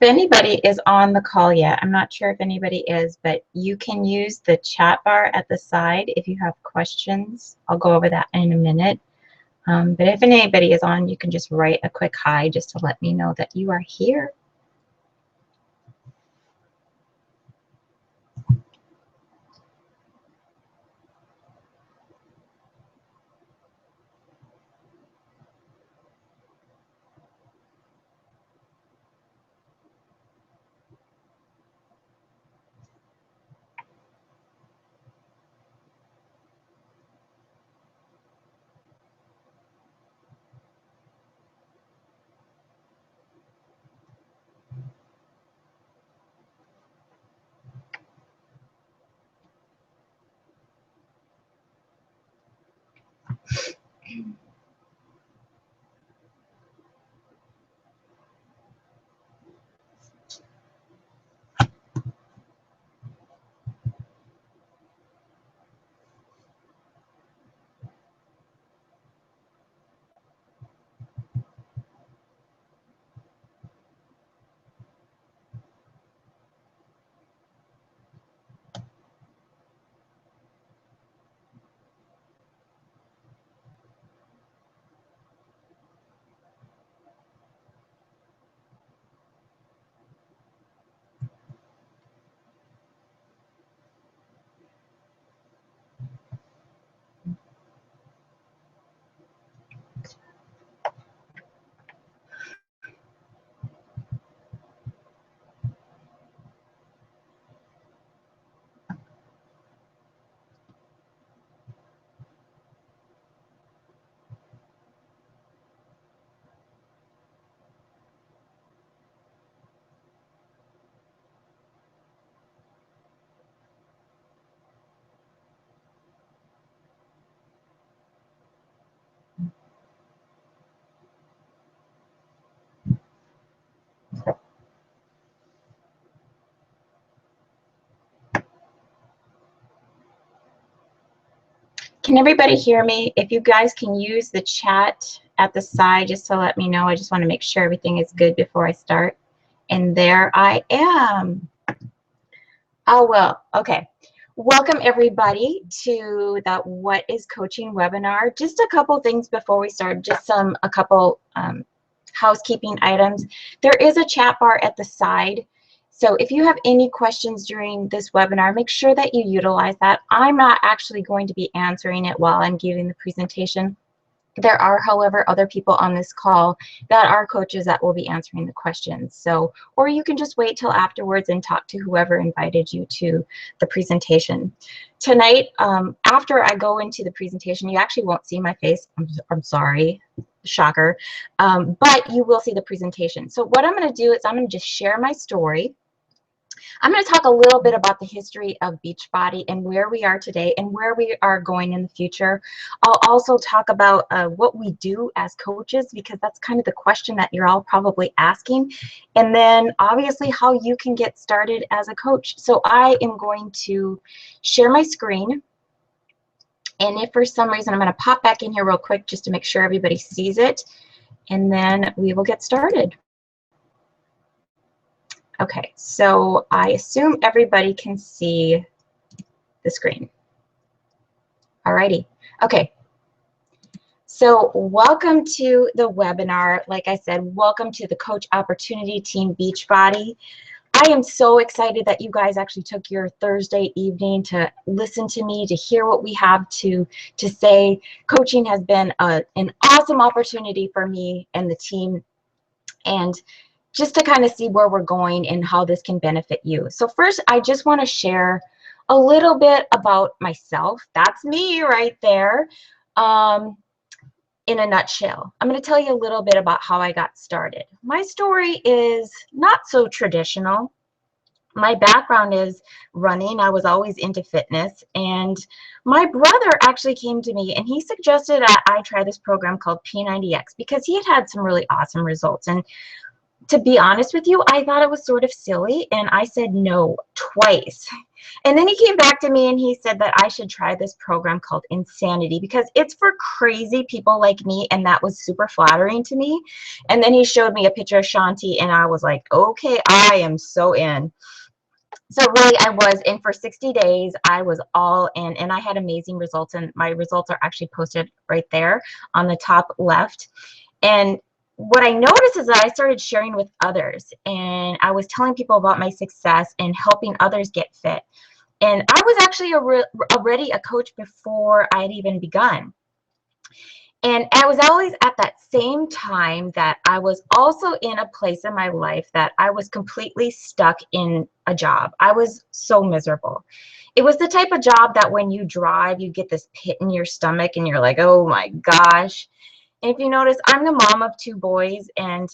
anybody is on the call yet, I'm not sure if anybody is, but you can use the chat bar at the side if you have questions. I'll go over that in a minute. But if anybody is on, you can just write a quick hi just to let me know that you are here. Can everybody hear me? If you guys can use the chat at the side just to let me know. I just want to make sure everything is good before I start. And there I am. Oh, well, okay. Welcome everybody to the What is Coaching webinar. Just a couple things before we start, just a couple housekeeping items. There is a chat bar at the side. So if you have any questions during this webinar, make sure that you utilize that. I'm not actually going to be answering it while I'm giving the presentation. There are, however, other people on this call that are coaches that will be answering the questions. So, or you can just wait till afterwards and talk to whoever invited you to the presentation. Tonight, after I go into the presentation, you actually won't see my face. I'm sorry, shocker, but you will see the presentation. So what I'm going to do is I'm going to just share my story. I'm going to talk a little bit about the history of Beachbody and where we are today and where we are going in the future. I'll also talk about what we do as coaches, because that's kind of the question that you're all probably asking. And then obviously how you can get started as a coach. So I am going to share my screen. And if for some reason, I'm going to pop back in here real quick just to make sure everybody sees it. And then we will get started. Okay, so I assume everybody can see the screen. Alrighty, okay. So welcome to the webinar. Like I said, welcome to the Coach Opportunity Team Beachbody. I am so excited that you guys actually took your Thursday evening to listen to me, to hear what we have to say. Coaching has been an awesome opportunity for me and the team, and just to kind of see where we're going and how this can benefit you. So first, I just want to share a little bit about myself. That's me right there. In a nutshell, I'm going to tell you a little bit about how I got started. My story is not so traditional. My background is running. I was always into fitness, and my brother actually came to me and he suggested I try this program called P90X because he had some really awesome results. And to be honest with you, I thought it was sort of silly, and I said no twice. And then he came back to me and he said that I should try this program called Insanity because it's for crazy people like me, and that was super flattering to me. And then he showed me a picture of Shanti and I was like, okay, I am so in. So really I was in for 60 days. I was all in and I had amazing results, and my results are actually posted right there on the top left. And what I noticed is that I started sharing with others, and I was telling people about my success and helping others get fit. And I was actually already a coach before I had even begun. And I was always at that same time that I was also in a place in my life that I was completely stuck in a job. I was so miserable. It was the type of job that when you drive, you get this pit in your stomach and you're like, oh my gosh. And if you notice, I'm the mom of 2 boys, and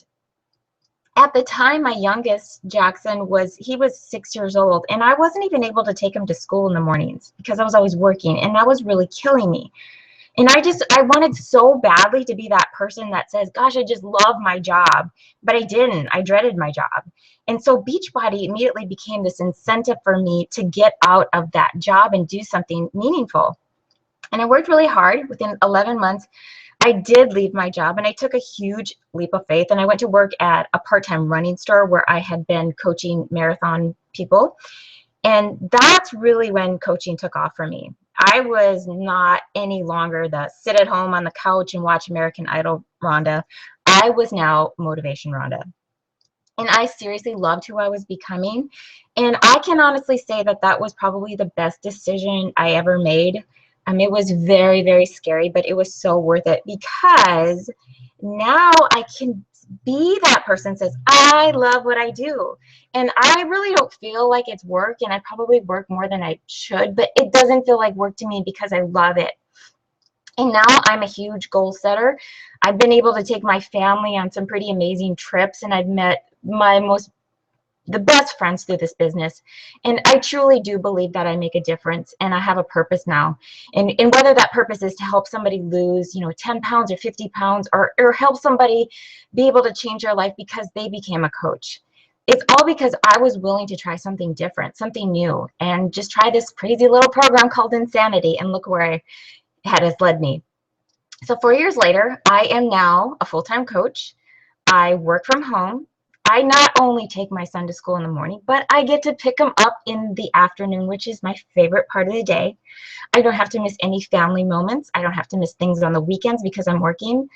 at the time, my youngest, Jackson, he was 6 years old, and I wasn't even able to take him to school in the mornings because I was always working, and that was really killing me. And I wanted so badly to be that person that says, gosh, I just love my job, but I didn't. I dreaded my job. And so Beachbody immediately became this incentive for me to get out of that job and do something meaningful. And I worked really hard. Within 11 months, I did leave my job, and I took a huge leap of faith, and I went to work at a part-time running store where I had been coaching marathon people. And that's really when coaching took off for me. I was not any longer the sit at home on the couch and watch American Idol Rhonda. I was now Motivation Rhonda. And I seriously loved who I was becoming. And I can honestly say that that was probably the best decision I ever made. It was very, very scary, but it was so worth it because now I can be that person says, I love what I do. And I really don't feel like it's work, and I probably work more than I should, but it doesn't feel like work to me because I love it. And now I'm a huge goal setter. I've been able to take my family on some pretty amazing trips, and I've met the best friends through this business. And I truly do believe that I make a difference, and I have a purpose now. And whether that purpose is to help somebody lose, 10 pounds or 50 pounds, or help somebody be able to change their life because they became a coach. It's all because I was willing to try something different, something new, and just try this crazy little program called Insanity, and look where has led me. So 4 years later, I am now a full-time coach. I work from home. I not only take my son to school in the morning, but I get to pick him up in the afternoon, which is my favorite part of the day. I don't have to miss any family moments. I don't have to miss things on the weekends because I'm working.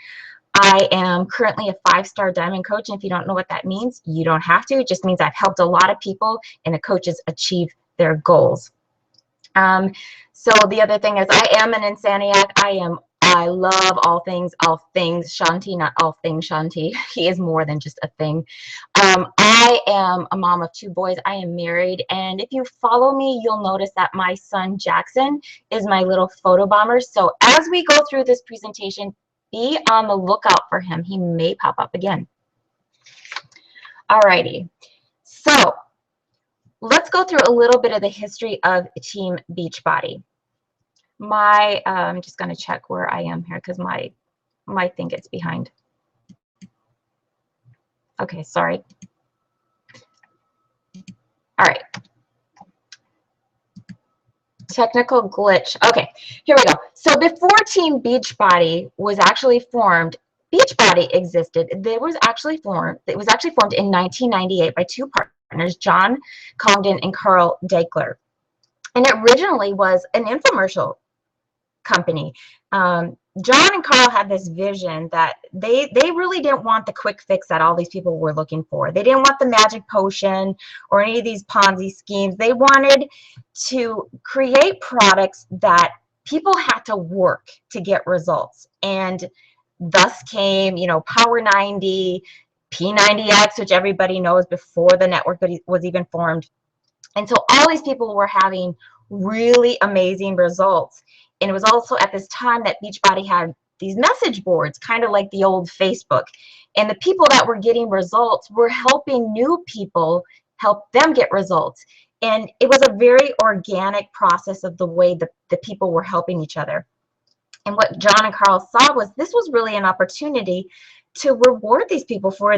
I am currently a 5-star diamond coach. And if you don't know what that means, you don't have to. It just means I've helped a lot of people and the coaches achieve their goals. So the other thing is I am an Insaniac. I love all things Shanti, not all things Shanti. He is more than just a thing. I am a mom of 2 boys. I am married. And if you follow me, you'll notice that my son Jackson is my little photo bomber. So as we go through this presentation, be on the lookout for him. He may pop up again. Alrighty. So let's go through a little bit of the history of Team Beachbody. I'm just going to check where I am here because my thing gets behind. Okay, sorry. All right. Technical glitch. Okay, here we go. So before Team Beachbody was actually formed, Beachbody existed. It was actually formed in 1998 by 2 partners, John Congdon and Carl Daikeler. And it originally was an infomercial company. John and Carl had this vision that they really didn't want the quick fix that all these people were looking for. They didn't want the magic potion or any of these Ponzi schemes. They wanted to create products that people had to work to get results. And thus came, Power 90, P90X, which everybody knows before the network was even formed. And so all these people were having really amazing results. And it was also at this time that Beachbody had these message boards, kind of like the old Facebook. And the people that were getting results were helping new people help them get results. And it was a very organic process of the way the people were helping each other. And what John and Carl saw was this was really an opportunity to reward these people for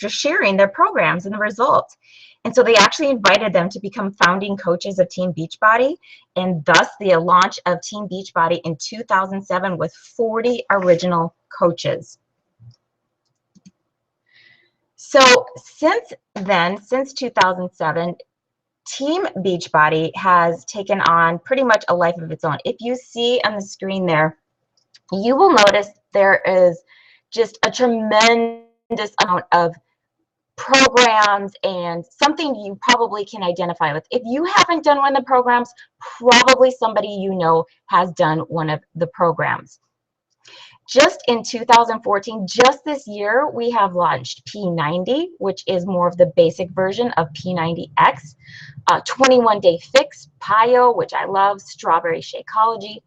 sharing their programs and the results. And so they actually invited them to become founding coaches of Team Beachbody, and thus the launch of Team Beachbody in 2007 with 40 original coaches. So since then, since 2007, Team Beachbody has taken on pretty much a life of its own. If you see on the screen there, you will notice there is just a tremendous amount of programs and something you probably can identify with. If you haven't done one of the programs, probably somebody you know has done one of the programs. Just in 2014, just this year, we have launched P90, which is more of the basic version of P90X, 21-Day Fix, PiYo, which I love, Strawberry Shakeology,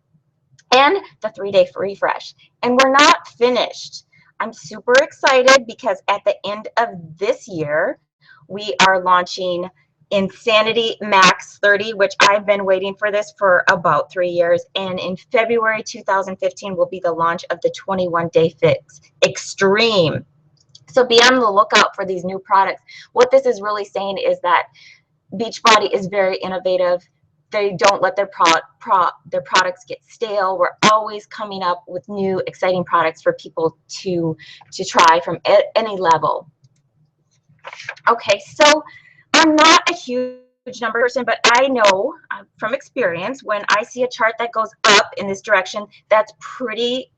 and the 3-Day Refresh. And we're not finished. I'm super excited because at the end of this year, we are launching Insanity Max 30, which I've been waiting for this for about 3 years. And in February 2015 will be the launch of the 21-Day Fix Extreme. So be on the lookout for these new products. What this is really saying is that Beachbody is very innovative. They don't let their products get stale. We're always coming up with new exciting products for people to try from any level. Okay, so I'm not a huge number person, but I know from experience when I see a chart that goes up in this direction, that's pretty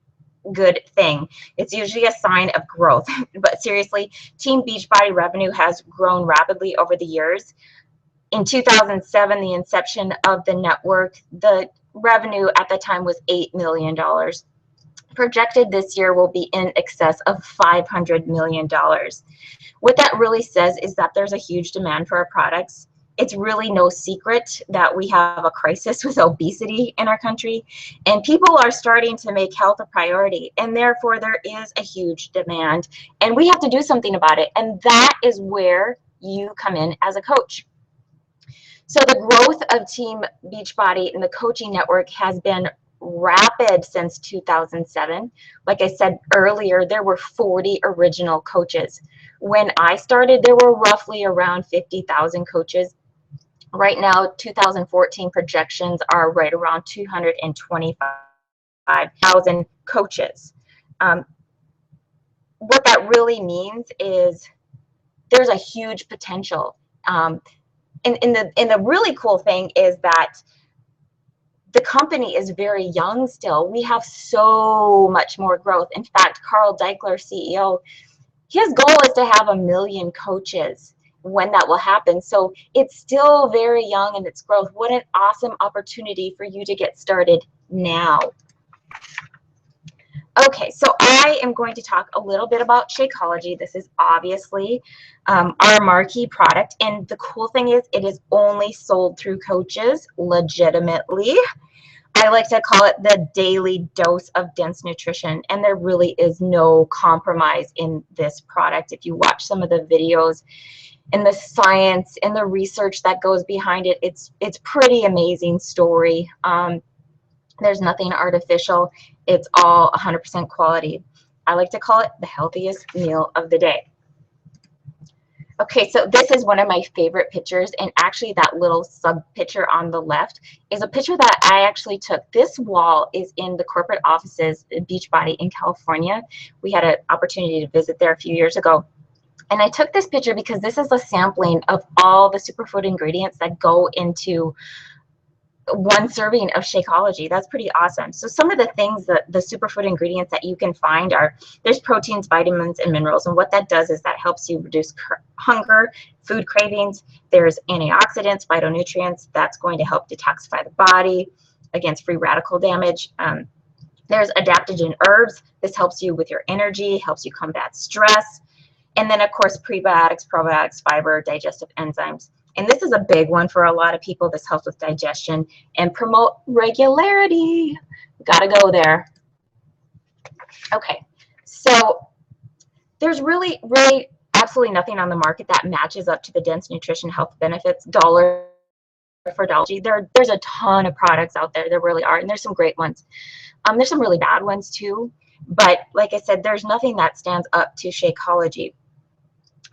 good thing. It's usually a sign of growth. But seriously, Team Beachbody revenue has grown rapidly over the years. In 2007, the inception of the network, the revenue at the time was $8 million. Projected this year will be in excess of $500 million. What that really says is that there's a huge demand for our products. It's really no secret that we have a crisis with obesity in our country, and people are starting to make health a priority, and therefore there is a huge demand, and we have to do something about it, and that is where you come in as a coach. So the growth of Team Beachbody and the coaching network has been rapid since 2007. Like I said earlier, there were 40 original coaches. When I started, there were roughly around 50,000 coaches. Right now, 2014 projections are right around 225,000 coaches. What that really means is there's a huge potential. And the really cool thing is that the company is very young still. We have so much more growth. In fact, Carl Daikeler, CEO, his goal is to have 1 million coaches when that will happen. So it's still very young in its growth. What an awesome opportunity for you to get started now. Okay, so I am going to talk a little bit about Shakeology. This is obviously our marquee product, and the cool thing is it is only sold through coaches legitimately. I like to call it the daily dose of dense nutrition, and there really is no compromise in this product. If you watch some of the videos and the science and the research that goes behind it, it's pretty amazing story. There's nothing artificial. It's all 100% quality. I like to call it the healthiest meal of the day. Okay, so this is one of my favorite pictures, and actually that little sub picture on the left is a picture that I actually took. This wall is in the corporate offices at Beachbody in California. We had an opportunity to visit there a few years ago. And I took this picture because this is a sampling of all the superfood ingredients that go into one serving of Shakeology. That's pretty awesome. So some of the things that the superfood ingredients that you can find are, there's proteins, vitamins, and minerals. And what that does is that helps you reduce hunger, food cravings. There's antioxidants, phytonutrients. That's going to help detoxify the body against free radical damage. There's adaptogen herbs. This helps you with your energy, helps you combat stress. And then, of course, prebiotics, probiotics, fiber, digestive enzymes. And this is a big one for a lot of people. This helps with digestion and promote regularity. Gotta go there. Okay, so there's really absolutely nothing on the market that matches up to the dense nutrition health benefits dollar for dollar. There's a ton of products out there. There really are, and there's some great ones. There's some really bad ones too. But like I said, there's nothing that stands up to Shakeology.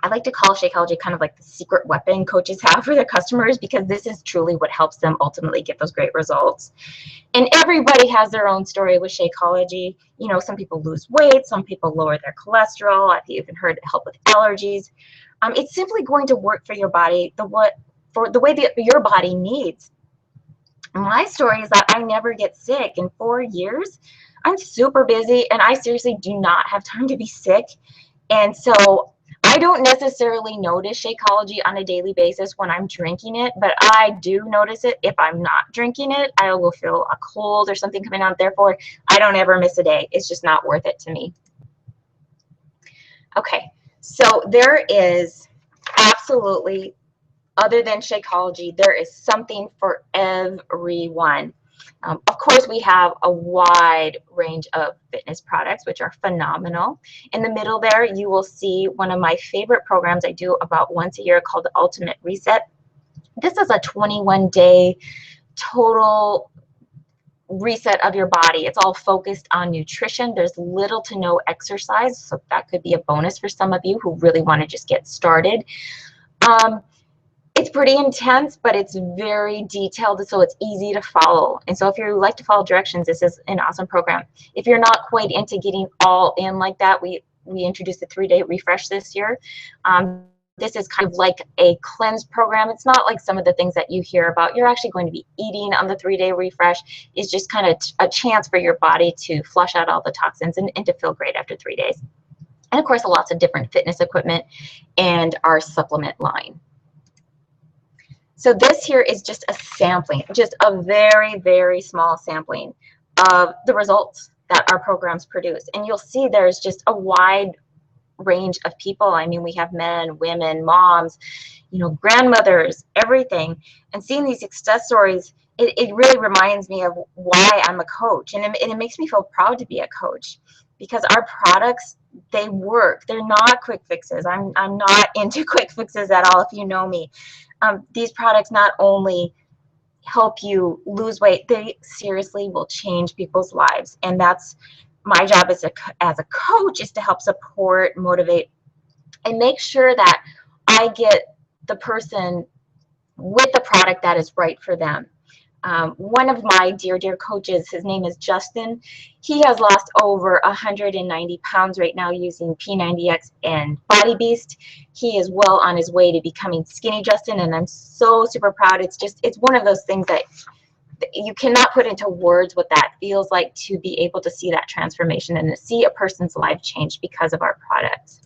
I like to call Shakeology kind of like the secret weapon coaches have for their customers, because this is truly what helps them ultimately get those great results. And everybody has their own story with Shakeology. You know, some people lose weight, some people lower their cholesterol. I've even heard it help with allergies. It's simply going to work for your body for the way that your body needs. My story is that I never get sick. In 4 years, I'm super busy, and I seriously do not have time to be sick. And so I don't necessarily notice Shakeology on a daily basis when I'm drinking it, but I do notice it if I'm not drinking it. I will feel a cold or something coming on. Therefore, I don't ever miss a day. It's just not worth it to me. Okay, so there is absolutely, other than Shakeology, there is something for everyone. Of course, we have a wide range of fitness products, which are phenomenal. In the middle there, you will see one of my favorite programs I do about once a year called the Ultimate Reset. This is a 21-day total reset of your body. It's all focused on nutrition. There's little to no exercise, so that could be a bonus for some of you who really want to just get started. It's pretty intense, but it's very detailed, so it's easy to follow. And so if you like to follow directions, this is an awesome program. If you're not quite into getting all in like that, we introduced a 3-day refresh this year. This is kind of like a cleanse program. It's not like some of the things that you hear about. You're actually going to be eating on the 3-day refresh. It's just kind of a chance for your body to flush out all the toxins and to feel great after 3 days. And of course, lots of different fitness equipment and our supplement line. So this here is just a sampling, just a very, very small sampling of the results that our programs produce. And you'll see there's just a wide range of people. I mean, we have men, women, moms, you know, grandmothers, everything. And seeing these success stories, it really reminds me of why I'm a coach. And it makes me feel proud to be a coach, because our products, they work. They're not quick fixes. I'm not into quick fixes at all, if you know me. These products not only help you lose weight, they seriously will change people's lives. And that's my job as a coach, is to help support, motivate, and make sure that I get the person with the product that is right for them. One of my dear coaches, his name is Justin. He has lost over 190 pounds right now using P90X and Body Beast. He is well on his way to becoming Skinny Justin, and I'm so super proud. It's one of those things that you cannot put into words what that feels like, to be able to see that transformation and to see a person's life change because of our products.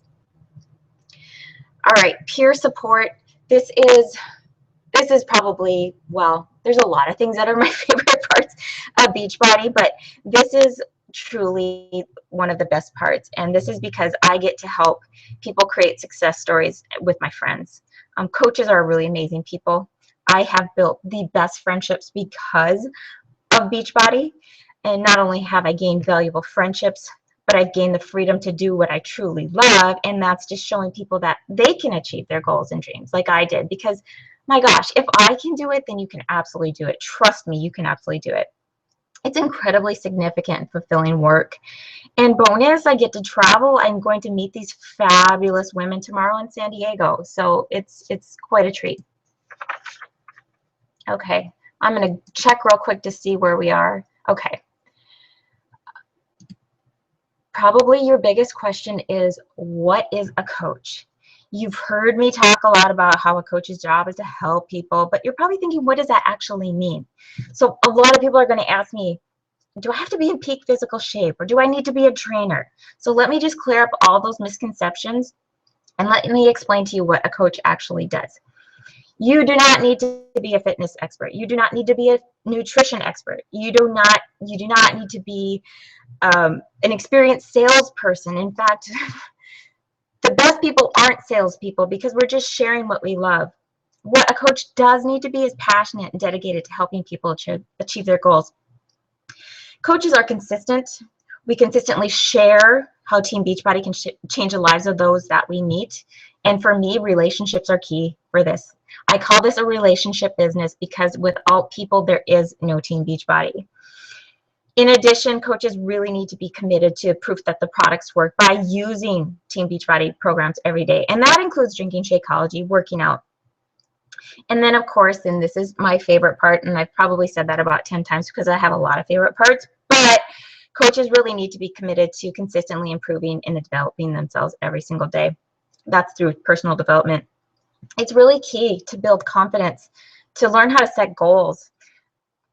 All right, peer support. This is probably, well, there's a lot of things that are my favorite parts of Beachbody, but this is truly one of the best parts. And this is because I get to help people create success stories with my friends. Coaches are really amazing people. I have built the best friendships because of Beachbody. And not only have I gained valuable friendships, but I've gained the freedom to do what I truly love. And that's just showing people that they can achieve their goals and dreams like I did. Because my gosh, if I can do it, then you can absolutely do it. Trust me, you can absolutely do it. It's incredibly significant and fulfilling work. And bonus, I get to travel. I'm going to meet these fabulous women tomorrow in San Diego. So it's quite a treat. Okay, I'm going to check real quick to see where we are. Okay. Probably your biggest question is, what is a coach? You've heard me talk a lot about how a coach's job is to help people, but you're probably thinking, what does that actually mean? So a lot of people are going to ask me, do I have to be in peak physical shape, or do I need to be a trainer? So let me just clear up all those misconceptions, and let me explain to you what a coach actually does. You do not need to be a fitness expert. You do not need to be a nutrition expert. You do not need to be an experienced salesperson. In fact, the best people aren't salespeople, because we're just sharing what we love. What a coach does need to be is passionate and dedicated to helping people achieve their goals. Coaches are consistent. We consistently share how Team Beachbody can change the lives of those that we meet. And for me, relationships are key for this. I call this a relationship business, because without people, there is no Team Beachbody. In addition, coaches really need to be committed to proof that the products work by using Team Beachbody programs every day. And that includes drinking Shakeology, working out. And then, of course, and this is my favorite part, and I've probably said that about 10 times because I have a lot of favorite parts, but coaches really need to be committed to consistently improving and developing themselves every single day. That's through personal development. It's really key to build confidence, to learn how to set goals,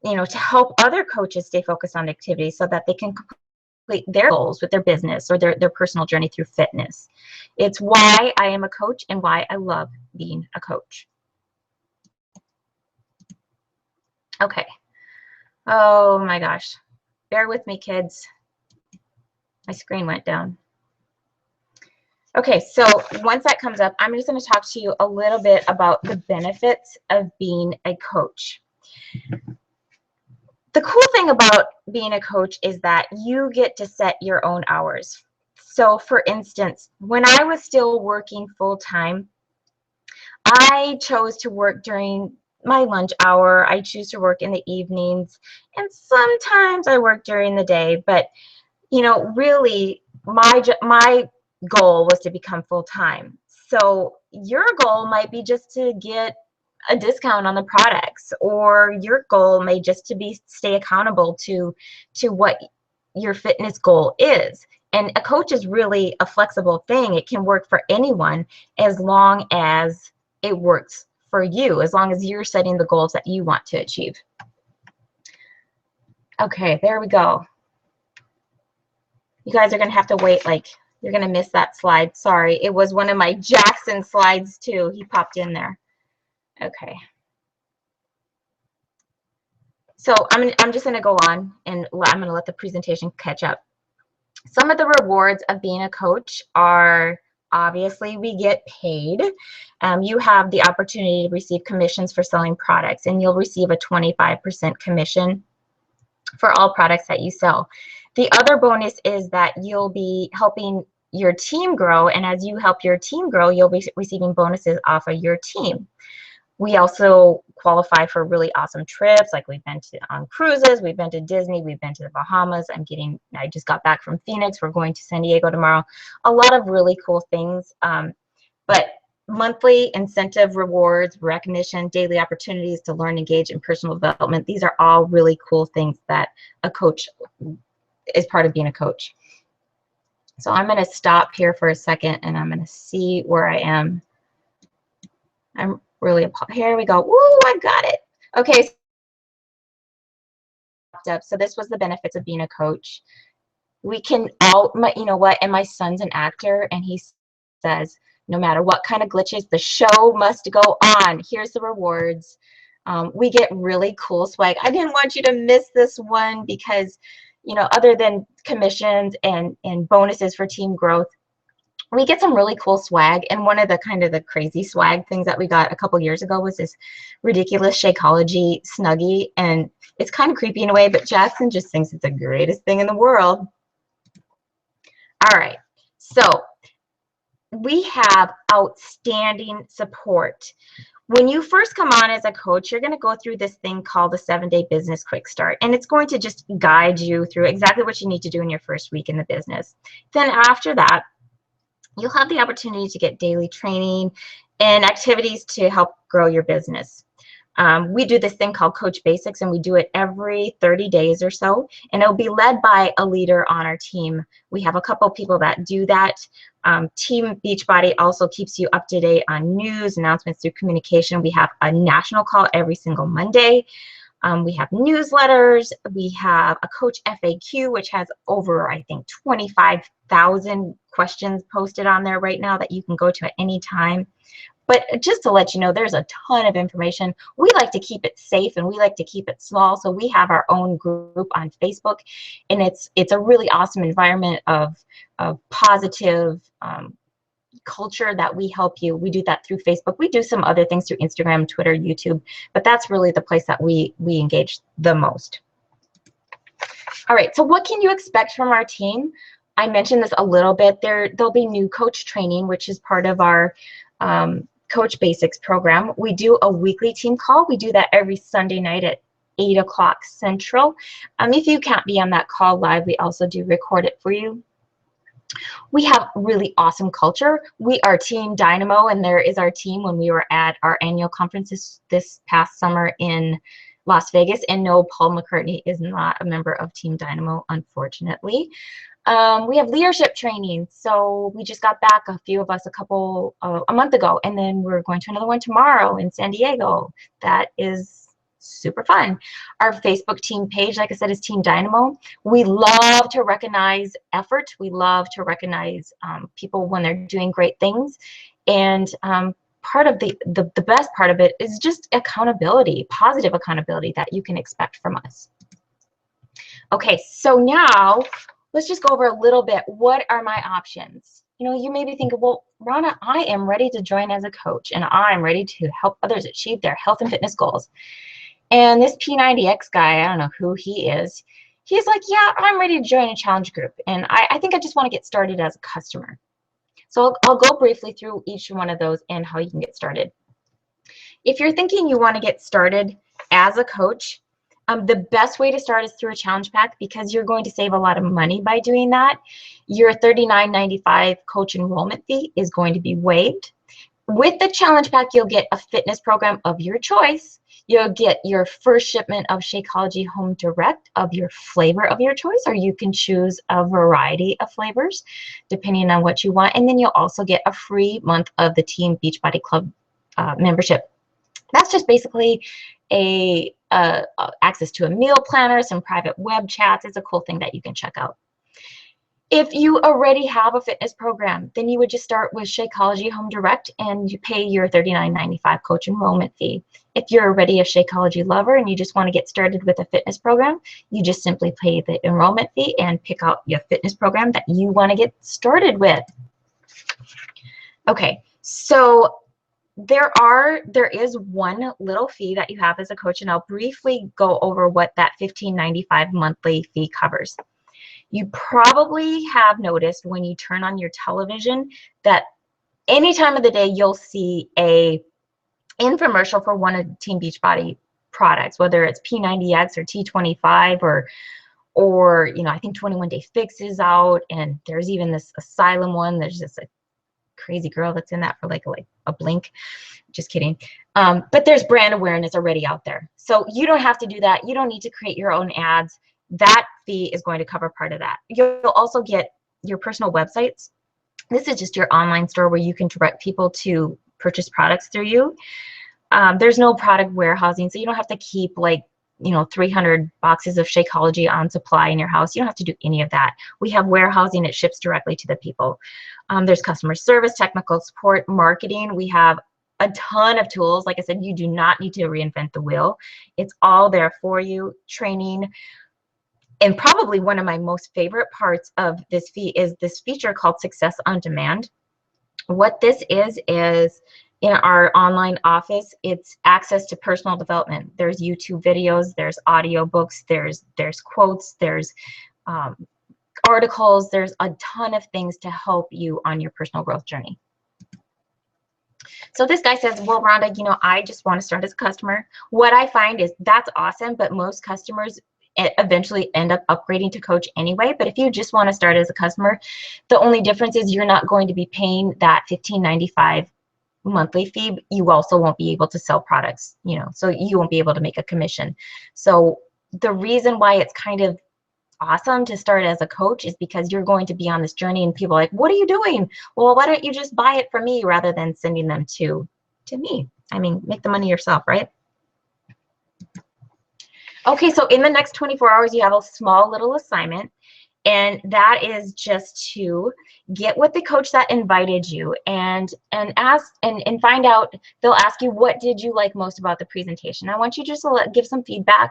you know, to help other coaches stay focused on activities so that they can complete their goals with their business or their personal journey through fitness. It's why I am a coach and why I love being a coach. Okay. Oh my gosh. Bear with me, kids. My screen went down. Okay, so once that comes up, I'm just going to talk to you a little bit about the benefits of being a coach. The cool thing about being a coach is that you get to set your own hours. So for instance, when I was still working full-time, I chose to work during my lunch hour. I choose to work in the evenings, and sometimes I work during the day. But, you know, really, my goal was to become full-time. So your goal might be just to get a discount on the products, or your goal may just to be stay accountable to what your fitness goal is. And a coach is really a flexible thing. It can work for anyone as long as it works for you, as long as you're setting the goals that you want to achieve. Okay, there we go. You guys are going to have to wait, like, you're going to miss that slide. Sorry, it was one of my Jackson slides too. He popped in there. Okay. So I'm just going to go on, and I'm going to let the presentation catch up. Some of the rewards of being a coach are, obviously, we get paid. You have the opportunity to receive commissions for selling products, and you'll receive a 25% commission for all products that you sell. The other bonus is that you'll be helping your team grow, and as you help your team grow, you'll be receiving bonuses off of your team. We also qualify for really awesome trips, like we've been on cruises, we've been to Disney, we've been to the Bahamas. I just got back from Phoenix. We're going to San Diego tomorrow. A lot of really cool things. But monthly incentive rewards, recognition, daily opportunities to learn, engage in personal development. These are all really cool things that a coach is part of being a coach. So I'm going to stop here for a second, and I'm going to see where I am. I'm really, here we go. Woo, I got it. Okay. So this was the benefits of being a coach. We can all, you know what, and my son's an actor, and he says, no matter what kind of glitches, the show must go on. Here's the rewards. We get really cool swag. I didn't want you to miss this one because, you know, other than commissions and bonuses for team growth, we get some really cool swag. And one of the kind of the crazy swag things that we got a couple years ago was this ridiculous Shakeology Snuggie. And it's kind of creepy in a way, but Jackson just thinks it's the greatest thing in the world. All right. So we have outstanding support. When you first come on as a coach, you're going to go through this thing called the 7-Day Business Quick Start, and it's going to just guide you through exactly what you need to do in your first week in the business. Then after that, you'll have the opportunity to get daily training and activities to help grow your business. We do this thing called Coach Basics, and we do it every 30 days or so, and it'll be led by a leader on our team. We have a couple people that do that. Team Beachbody also keeps you up to date on news, announcements through communication. We have a national call every single Monday. We have newsletters. We have a Coach FAQ, which has over, I think, 25,000 questions posted on there right now that you can go to at any time. But just to let you know, there's a ton of information. We like to keep it safe, and we like to keep it small. So we have our own group on Facebook, and it's a really awesome environment of positive culture that we help you. We do that through Facebook. We do some other things through Instagram, Twitter, YouTube, but that's really the place that we engage the most. All right, so what can you expect from our team? I mentioned this a little bit. There'll be new coach training, which is part of our Coach Basics program. We do a weekly team call. We do that every Sunday night at 8 o'clock Central. If you can't be on that call live, we also do record it for you. We have really awesome culture. We are Team Dynamo, and there is our team when we were at our annual conference this past summer in Las Vegas. And no, Paul McCartney is not a member of Team Dynamo, unfortunately. We have leadership training. So we just got back, a few of us, a month ago, and then we're going to another one tomorrow in San Diego. That is super fun. Our Facebook team page, like I said, is Team Dynamo. We love to recognize effort. We love to recognize people when they're doing great things. And part of the best part of it is just accountability, positive accountability that you can expect from us. Okay, so now let's just go over a little bit. What are my options? You know, you may be thinking, well, Rhonda, I am ready to join as a coach, and I'm ready to help others achieve their health and fitness goals. And this P90X guy, I don't know who he is, he's like, yeah, I'm ready to join a challenge group, and I think I just want to get started as a customer. So I'll go briefly through each one of those and how you can get started. If you're thinking you want to get started as a coach, the best way to start is through a challenge pack, because you're going to save a lot of money by doing that. Your $39.95 coach enrollment fee is going to be waived. With the challenge pack, you'll get a fitness program of your choice. You'll get your first shipment of Shakeology Home Direct of your flavor of your choice, or you can choose a variety of flavors depending on what you want. And then you'll also get a free month of the Team Beachbody Club membership. That's just basically access to a meal planner, some private web chats. It's a cool thing that you can check out. If you already have a fitness program, then you would just start with Shakeology Home Direct and you pay your $39.95 coach enrollment fee. If you're already a Shakeology lover and you just want to get started with a fitness program, you just simply pay the enrollment fee and pick out your fitness program that you want to get started with. Okay, so there is one little fee that you have as a coach, and I'll briefly go over what that $15.95 monthly fee covers. You probably have noticed when you turn on your television that any time of the day you'll see a infomercial for one of Team Beachbody products, whether it's P90X or T25 or you know, I think 21 Day Fix is out, and there's even this Asylum one. There's just a crazy girl that's in that for like a blink. Just kidding. But there's brand awareness already out there. So you don't have to do that. You don't need to create your own ads. That fee is going to cover part of that. You'll also get your personal websites. This is just your online store where you can direct people to purchase products through you. There's no product warehousing, so you don't have to keep like, you know, 300 boxes of Shakeology on supply in your house. You don't have to do any of that. We have warehousing. It ships directly to the people. There's customer service, technical support, marketing. We have a ton of tools. Like I said, you do not need to reinvent the wheel. It's all there for you. Training. And probably one of my most favorite parts of this fee is this feature called Success on Demand. What this is in our online office, it's access to personal development. There's YouTube videos, there's audio books, there's quotes, there's articles, there's a ton of things to help you on your personal growth journey. So this guy says, well, Rhonda, you know, I just want to start as a customer. What I find is that's awesome, but most customers eventually end up upgrading to coach anyway. But if you just want to start as a customer, the only difference is you're not going to be paying that $15.95 monthly fee. You also won't be able to sell products, you know, so you won't be able to make a commission. So the reason why it's kind of awesome to start as a coach is because you're going to be on this journey and people are like, what are you doing? Well, why don't you just buy it from me rather than sending them to me? I mean, make the money yourself, right? Okay, so in the next 24 hours, you have a small little assignment, and that is just to get with the coach that invited you and ask and find out. They'll ask you, what did you like most about the presentation? I want you just to give some feedback.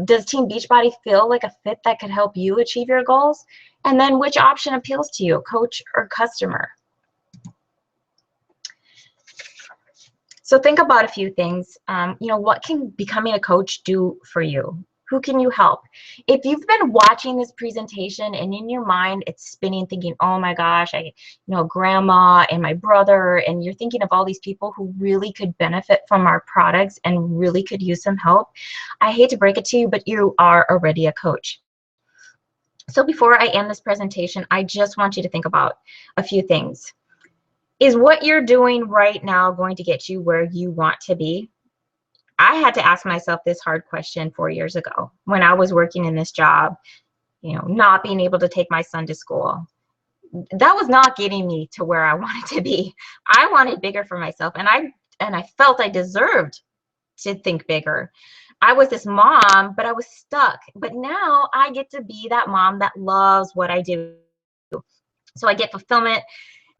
Does Team Beachbody feel like a fit that could help you achieve your goals? And then which option appeals to you, coach or customer? So think about a few things. You know, what can becoming a coach do for you? Who can you help? If you've been watching this presentation and in your mind it's spinning thinking, oh my gosh, grandma and my brother, and you're thinking of all these people who really could benefit from our products and really could use some help, I hate to break it to you, but you are already a coach. So before I end this presentation, I just want you to think about a few things. Is what you're doing right now going to get you where you want to be? I had to ask myself this hard question 4 years ago when I was working in this job, not being able to take my son to school. That was not getting me to where I wanted to be. I wanted bigger for myself, and I felt I deserved to think bigger. I was this mom, but I was stuck. But now I get to be that mom that loves what I do. So I get fulfillment.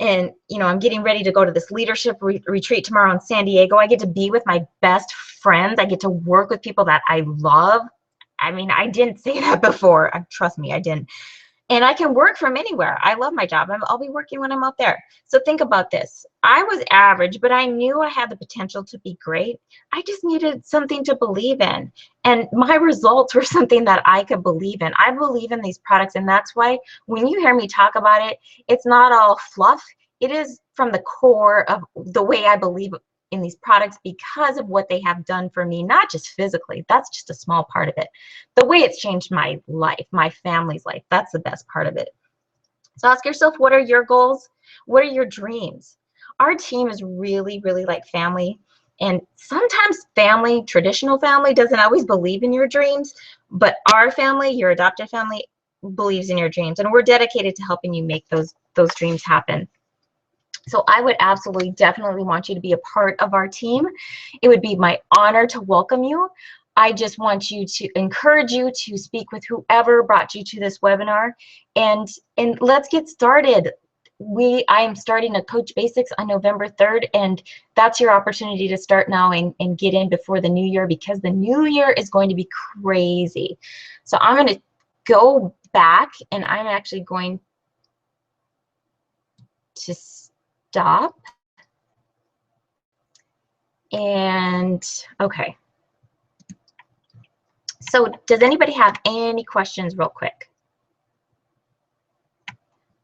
And, I'm getting ready to go to this leadership retreat tomorrow in San Diego. I get to be with my best friends. I get to work with people that I love. I mean, I didn't say that before. Trust me, I didn't. And I can work from anywhere. I love my job. I'll be working when I'm out there. So think about this. I was average, but I knew I had the potential to be great. I just needed something to believe in. And my results were something that I could believe in. I believe in these products. And that's why when you hear me talk about it, it's not all fluff. It is from the core of the way I believe in these products because of what they have done for me, not just physically. That's just a small part of it. The way it's changed my life, my family's life, that's the best part of it. So ask yourself, what are your goals? What are your dreams? Our team is really, really like family. And sometimes family, traditional family, doesn't always believe in your dreams, but our family, your adopted family, believes in your dreams. And we're dedicated to helping you make those dreams happen. So I would absolutely, definitely want you to be a part of our team. It would be my honor to welcome you. I just want you to encourage you to speak with whoever brought you to this webinar, and let's get started. I am starting a Coach Basics on November 3rd, and that's your opportunity to start now and get in before the new year, because the new year is going to be crazy. So I'm going to go back, and I'm actually going to stop. And okay. So does anybody have any questions real quick?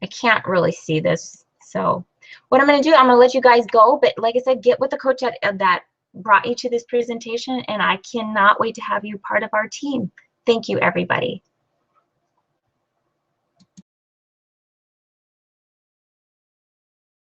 I can't really see this. So what I'm going to do, I'm going to let you guys go. But like I said, get with the coach that brought you to this presentation. And I cannot wait to have you part of our team. Thank you, everybody.